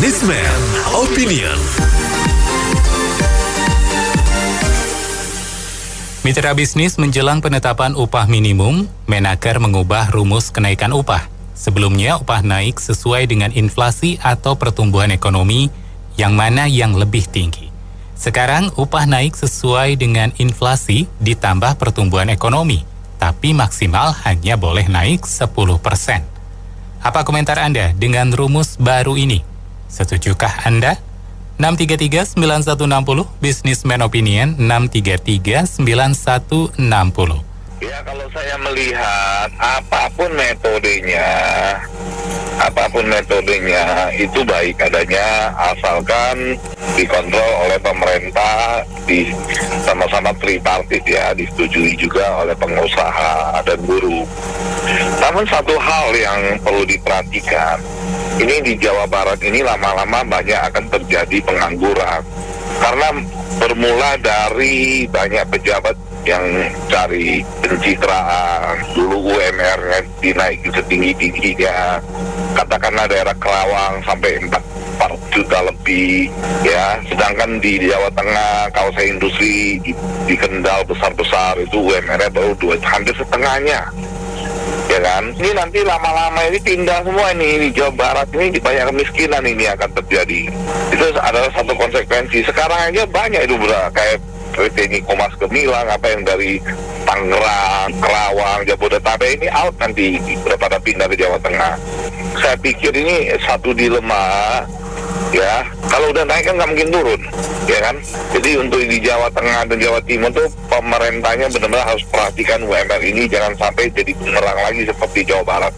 Businessman Opinion. Mitra bisnis menjelang penetapan upah minimum, Menaker mengubah rumus kenaikan upah. Sebelumnya upah naik sesuai dengan inflasi atau pertumbuhan ekonomi, yang mana yang lebih tinggi. Sekarang upah naik sesuai dengan inflasi ditambah pertumbuhan ekonomi, tapi maksimal hanya boleh naik 10%. Apa komentar Anda dengan rumus baru ini? Setujukah Anda? 633-9160, Businessman Opinion 633-9160. Ya, kalau saya melihat apapun metodenya itu baik adanya asalkan dikontrol oleh pemerintah, sama-sama tripartit ya, disetujui juga oleh pengusaha dan buruh. Namun satu hal yang perlu diperhatikan, ini di Jawa Barat ini lama-lama banyak akan terjadi pengangguran karena bermula dari banyak pejabat yang cari pencitraan. Dulu UMR-nya dinaiki setinggi-tingginya, katakanlah daerah Kerawang sampai 4 juta lebih ya, sedangkan di Jawa Tengah kawasan industri di Kendal besar-besar itu UMR-nya baru hampir setengahnya, ya kan. Ini nanti lama-lama ini pindah semua ini di Jawa Barat ini, di banyak kemiskinan ini akan terjadi. Itu adalah satu konsekuensi. Sekarang aja banyak itu kayak PT Nikomas Gemilang, apa yang dari Tangerang, Kerawang, Jabodetabek ini out nanti pada pindah ke Jawa Tengah. Saya pikir ini satu dilema ya, kalau udah naik kan nggak mungkin turun, ya kan. Jadi untuk di Jawa Tengah dan Jawa Timur tuh pemerintahnya benar-benar harus perhatikan UMR ini jangan sampai jadi bumerang lagi seperti Jawa Barat.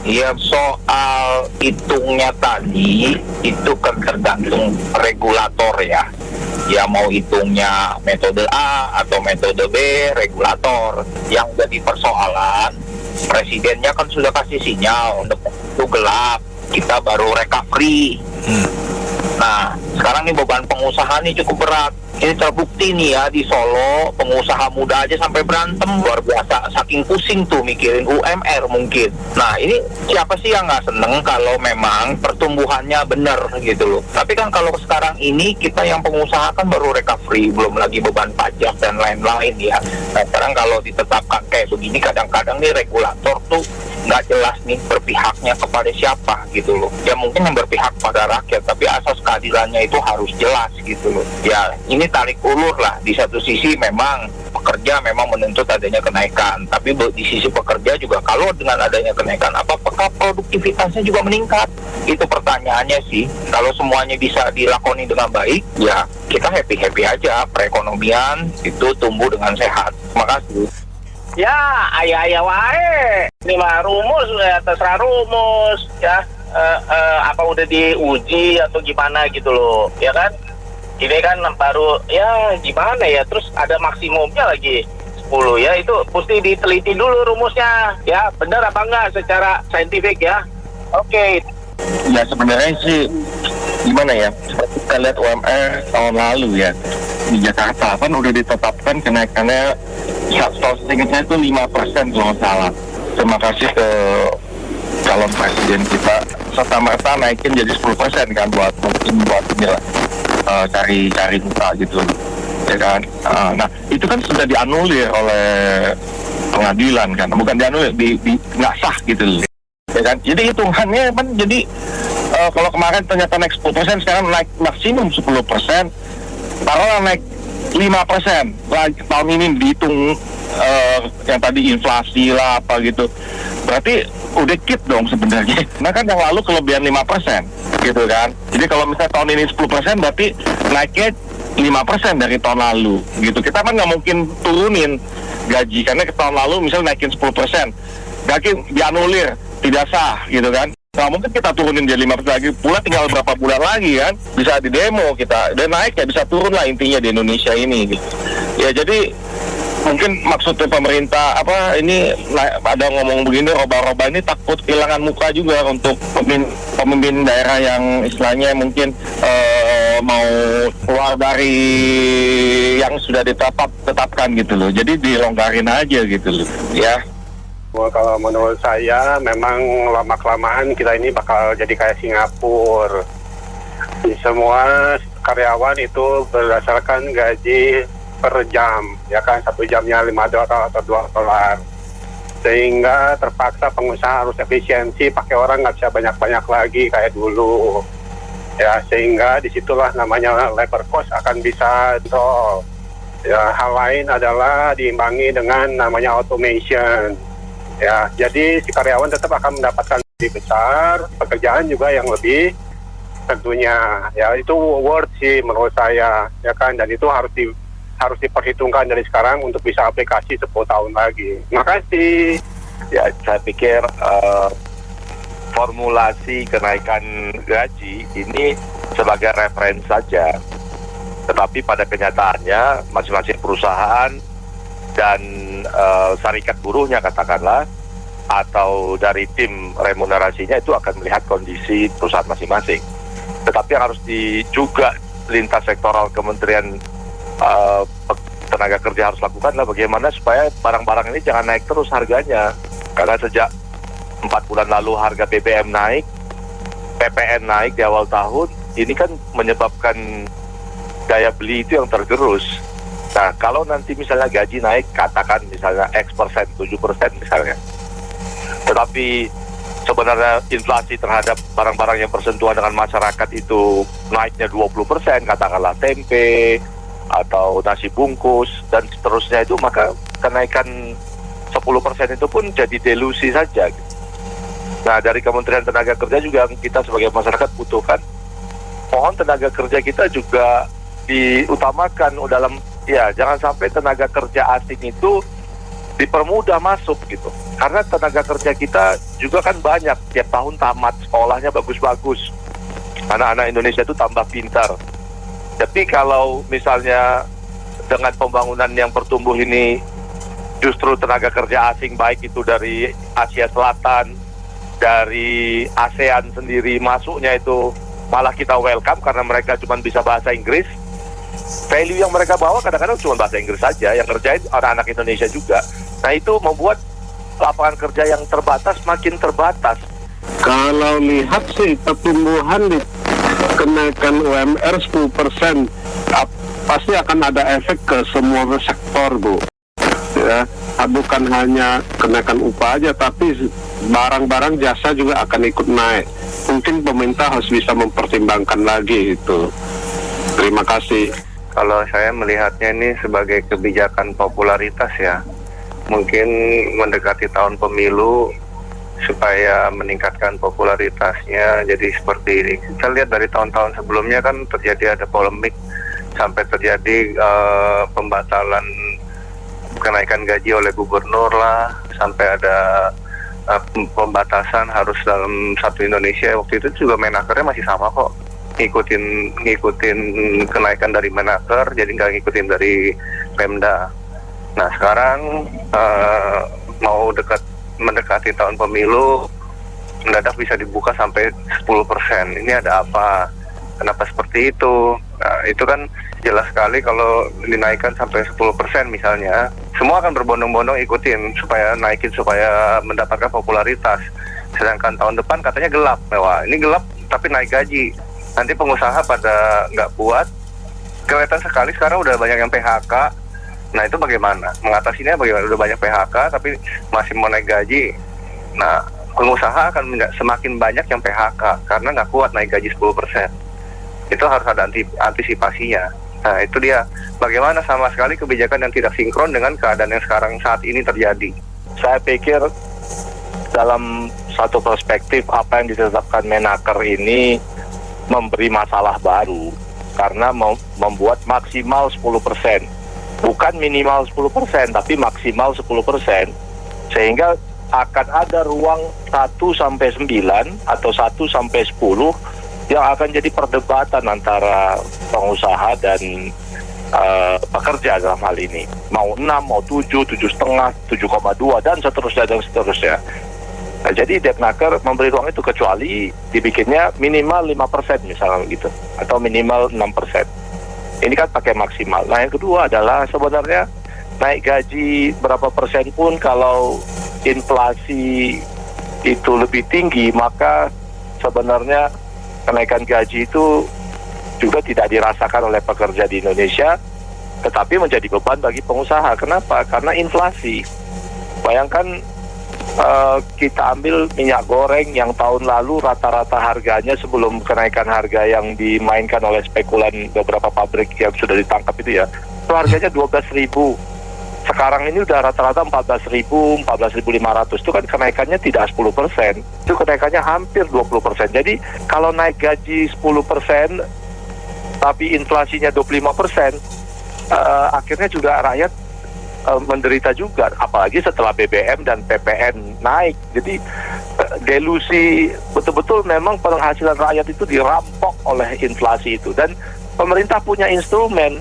Ya, soal hitungnya tadi itu kan tergantung regulator ya. Ya mau hitungnya metode A atau metode B, regulator. Yang jadi persoalan, presidennya kan sudah kasih sinyal untuk itu gelap, kita baru recovery. Nah, sekarang nih beban pengusaha nih cukup berat. Ini terbukti nih ya, di Solo pengusaha muda aja sampai berantem luar biasa, saking pusing tuh mikirin UMR mungkin. Nah, ini siapa sih yang nggak seneng kalau memang pertumbuhannya bener gitu loh. Tapi kan kalau sekarang ini kita yang pengusaha kan baru recovery, belum lagi beban pajak dan lain-lain ya. Nah, sekarang kalau ditetapkan kayak begini, kadang-kadang nih regulator tuh nggak jelas nih berpihaknya kepada siapa gitu loh. Ya mungkin yang berpihak pada rakyat, tapi asas keadilannya itu harus jelas gitu loh. Ya ini tarik ulur lah. Di satu sisi memang pekerja memang menuntut adanya kenaikan, tapi di sisi pekerja juga kalau dengan adanya kenaikan apakah produktivitasnya juga meningkat? Itu pertanyaannya sih. Kalau semuanya bisa dilakoni dengan baik, ya kita happy-happy aja. Perekonomian itu tumbuh dengan sehat. Terima kasih. Ya, ayah wae. Ini mah rumus, ya terserah rumus, ya. Apa udah diuji atau gimana gitu loh, ya kan? Ini kan baru, ya gimana ya, terus ada maksimumnya lagi 10 ya, itu mesti diteliti dulu rumusnya, ya benar apa enggak secara saintifik ya. Oke. Ya sebenarnya sih gimana ya, seperti kita lihat UMR tahun lalu ya, di Jakarta kan udah ditetapkan kenaikannya, seingatnya itu 5% kalau nggak salah. Terima kasih ke calon presiden kita, serta-merta naikin jadi 10% kan, buat inilah cari muka gitu, ya kan. Nah itu kan sudah dianulir oleh pengadilan kan, bukan dianulir, nggak sah gitu loh, ya kan. Jadi hitungannya kan jadi kalau kemarin ternyata naik 10%, sekarang naik maksimum 10%, taruhlah naik 5%, tahun ini dihitung yang tadi inflasi lah apa gitu, berarti udah kit dong sebenarnya. Nah kan yang lalu kelebihan 5% gitu kan. Jadi kalau misalnya tahun ini 10%, berarti naiknya 5% dari tahun lalu gitu. Kita kan nggak mungkin turunin gaji, karena ke tahun lalu misalnya naikin 10%, gaji dianulir, tidak sah gitu kan. Nah mungkin kita turunin dia 5% lagi, pula tinggal berapa bulan lagi kan, bisa di demo kita, dan naik ya bisa turun lah intinya di Indonesia ini gitu. Ya jadi mungkin maksudnya pemerintah ini ada ngomong begini, roba-roba ini takut kehilangan muka juga untuk pemimpin daerah yang istilahnya mungkin mau keluar dari yang sudah ditetapkan gitu loh. Jadi dilonggarin aja gitu loh ya. Wah, kalau menurut saya memang lama-kelamaan kita ini bakal jadi kayak Singapura. Di semua karyawan itu berdasarkan gaji per jam, ya kan, 1 jamnya $5 atau $2. Sehingga terpaksa pengusaha harus efisiensi, pakai orang nggak bisa banyak-banyak lagi kayak dulu. Ya, sehingga disitulah namanya labor cost akan bisa drop. Ya, hal lain adalah diimbangi dengan namanya automation. Ya, jadi si karyawan tetap akan mendapatkan lebih besar, pekerjaan juga yang lebih tentunya. Ya, itu worth sih menurut saya, ya kan, dan itu harus diperhitungkan dari sekarang untuk bisa aplikasi 10 tahun lagi. Terima kasih. Ya, saya pikir formulasi kenaikan gaji ini sebagai referensi saja. Tetapi pada kenyataannya masing-masing perusahaan dan serikat buruhnya katakanlah, atau dari tim remunerasinya itu akan melihat kondisi perusahaan masing-masing. Tetapi yang harus juga lintas sektoral Kementerian Tenaga Kerja harus lakukan adalah bagaimana supaya barang-barang ini jangan naik terus harganya. Karena sejak 4 bulan lalu harga BBM naik, PPN naik di awal tahun, ini kan menyebabkan daya beli itu yang tergerus. Nah, kalau nanti misalnya gaji naik, katakan misalnya X%, 7% misalnya. Tetapi sebenarnya inflasi terhadap barang-barang yang bersentuhan dengan masyarakat itu naiknya 20%, katakanlah tempe, atau nasi bungkus, dan seterusnya itu, maka kenaikan 10% itu pun jadi delusi saja. Nah, dari Kementerian Tenaga Kerja juga kita sebagai masyarakat butuhkan, mohon tenaga kerja kita juga diutamakan dalam, ya, jangan sampai tenaga kerja asing itu dipermudah masuk gitu. Karena tenaga kerja kita juga kan banyak, tiap tahun tamat, sekolahnya bagus-bagus. Anak-anak Indonesia itu tambah pintar. Tapi kalau misalnya dengan pembangunan yang bertumbuh ini, justru tenaga kerja asing, baik itu dari Asia Selatan, dari ASEAN sendiri masuknya itu malah kita welcome karena mereka cuma bisa bahasa Inggris. Value yang mereka bawa kadang-kadang cuma bahasa Inggris saja, yang kerjain anak-anak Indonesia juga. Nah, itu membuat lapangan kerja yang terbatas makin terbatas. Kalau lihat sih pertumbuhan di kenaikan UMR 10%, pasti akan ada efek ke semua sektor, Bu. Ya, bukan hanya kenaikan upah aja, tapi barang-barang jasa juga akan ikut naik. Mungkin pemerintah harus bisa mempertimbangkan lagi itu. Terima kasih. Kalau saya melihatnya ini sebagai kebijakan popularitas ya. Mungkin mendekati tahun pemilu supaya meningkatkan popularitasnya jadi seperti ini. Kita lihat dari tahun-tahun sebelumnya kan terjadi ada polemik sampai terjadi pembatalan kenaikan gaji oleh gubernur lah, sampai ada pembatasan harus dalam satu Indonesia. Waktu itu juga Menakernya masih sama kok, ngikutin kenaikan dari Menaker, jadi nggak ngikutin dari Pemda. Nah, sekarang mau mendekati tahun pemilu, mendadak bisa dibuka sampai 10%. Ini ada apa? Kenapa seperti itu? Nah, itu kan jelas sekali kalau dinaikkan sampai 10% misalnya, semua akan berbondong-bondong ikutin supaya naikin, supaya mendapatkan popularitas. Sedangkan tahun depan katanya gelap. Wah, ini gelap tapi naik gaji. Nanti pengusaha pada nggak kuat. Kelihatan sekali sekarang udah banyak yang PHK. Nah, itu bagaimana? Mengatasinya bagaimana? Udah banyak PHK tapi masih mau naik gaji. Nah, pengusaha akan semakin banyak yang PHK karena nggak kuat naik gaji 10%. Itu harus ada antisipasinya. Nah, itu dia. Bagaimana sama sekali kebijakan yang tidak sinkron dengan keadaan yang sekarang saat ini terjadi. Saya pikir dalam satu perspektif apa yang ditetapkan Menaker ini memberi masalah baru karena membuat maksimal 10%. Bukan minimal 10%, tapi maksimal 10%. Sehingga akan ada ruang 1-9 atau 1-10 yang akan jadi perdebatan antara pengusaha dan pekerja dalam hal ini. Mau 6, mau 7, 7,5, 7,2 dan seterusnya. Nah, jadi Depnaker memberi ruang itu kecuali dibikinnya minimal 5% misalnya gitu, atau minimal 6%. Ini kan pakai maksimal. Nah, yang kedua adalah sebenarnya naik gaji berapa persen pun kalau inflasi itu lebih tinggi, maka sebenarnya kenaikan gaji itu juga tidak dirasakan oleh pekerja di Indonesia, tetapi menjadi beban bagi pengusaha. Kenapa? Karena inflasi. Bayangkan kita ambil minyak goreng yang tahun lalu rata-rata harganya sebelum kenaikan harga yang dimainkan oleh spekulan beberapa pabrik yang sudah ditangkap itu ya, itu harganya 12.000. Sekarang ini udah rata-rata 14.000, 14.500. Itu kan kenaikannya tidak 10%, itu kenaikannya hampir 20%. Jadi kalau naik gaji 10%, tapi inflasinya 25%, akhirnya juga rakyat menderita juga, apalagi setelah BBM dan PPN naik. Jadi delusi betul-betul memang penghasilan rakyat itu dirampok oleh inflasi itu, dan pemerintah punya instrumen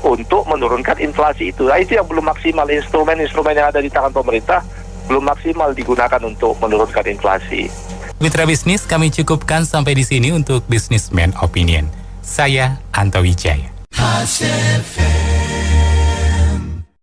untuk menurunkan inflasi itu. Nah, itu yang belum maksimal, instrumen-instrumen yang ada di tangan pemerintah belum maksimal digunakan untuk menurunkan inflasi. Mitra bisnis, kami cukupkan sampai di sini untuk Businessman Opinion. Saya Anto Wijaya.